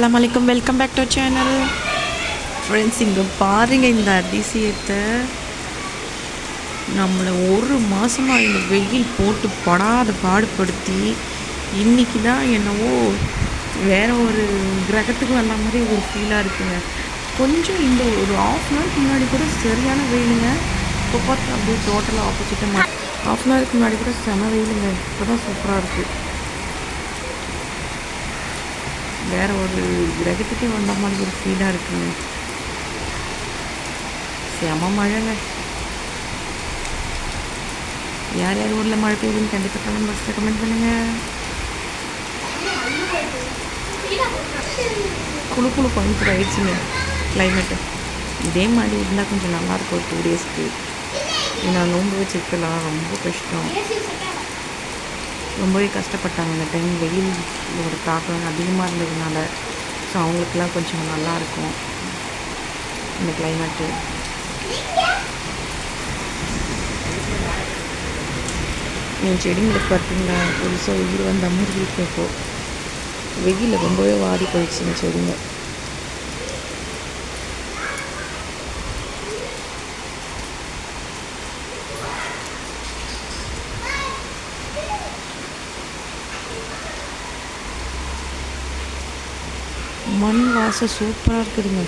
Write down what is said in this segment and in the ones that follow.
அஸ்ஸலாமு அலைக்கும், welcome back to channel. Friends, இங்கே பாருங்கள் இந்த அதிசயத்தை. நம்மளை ஒரு மாதமாக இந்த வெயில் போட்டு படாத பாடுபடுத்தி இன்றைக்கி தான் என்னவோ வேறு ஒரு கிரகத்துக்கு வந்த மாதிரி ஒரு ஃபீலாக இருக்குங்க. கொஞ்சம் இந்த ஒரு ஆஃப் அன் ஹவருக்கு முன்னாடி கூட சரியான வெயிலுங்க. இப்போ பார்த்து அப்படியே டோட்டலாக ஆப்போசிட்டாக ஆஃப் அன் ஹவருக்கு முன்னாடி கூட செம வெயிலுங்க. இப்போ தான் சூப்பராக இருக்குது. வேறு ஒரு கிரகத்துக்கே வந்த மாதிரி ஒரு ஃபீலாக இருக்குங்க. செம மழைங்க. யார் யார் ஊரில் மழை பெய்யுதுன்னு கண்டிப்பாக கமெண்ட் பாக்ஸில் கமெண்ட் பண்ணுங்கள். குழு குழு கொஞ்சம் ஆயிடுச்சுங்க கிளைமேட்டு. இதே மாதிரி இருந்தால் கொஞ்சம் நல்லாயிருக்கும் ஒரு 2 டேஸ்க்கு. ஏன்னா நோன்பு வச்சுருக்கலாம் ரொம்ப கஷ்டம். ரொம்பவே கஷ்டப்பட்டாங்க இந்த டைம். வெயிலோட தாக்கம் அதிகமாக இருந்ததுனால. ஸோ அவங்களுக்குலாம் கொஞ்சம் நல்லாயிருக்கும் இந்த கிளைமேட்டு. என் செடிங்களுக்கு பார்த்தீங்கன்னா புதுசாக உயிர் வந்த மாதிரி இருக்கும். இப்போது வெயிலில் ரொம்பவே வாடி போயிடுச்சுங்க செடிங்க. மண் வாசம் சூப்பராக இருக்குதுங்க.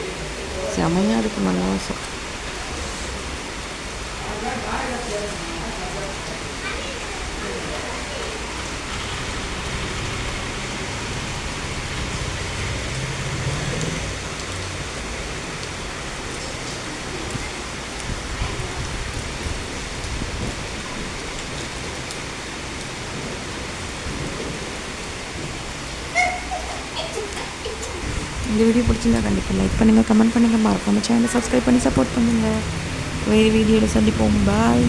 செமையாக இருக்குது மண் வாசம். இந்த வீடியோ பிடிச்சிருந்தா கண்டிப்பாக லைக் பண்ணுங்கள், கமெண்ட் பண்ணுங்கள், மறக்காமல் சேனலை சப்ஸ்கிரைப் பண்ணி சப்போர்ட் பண்ணுங்கள். வேறு வீடியோவில் சந்திப்போம். பாய்.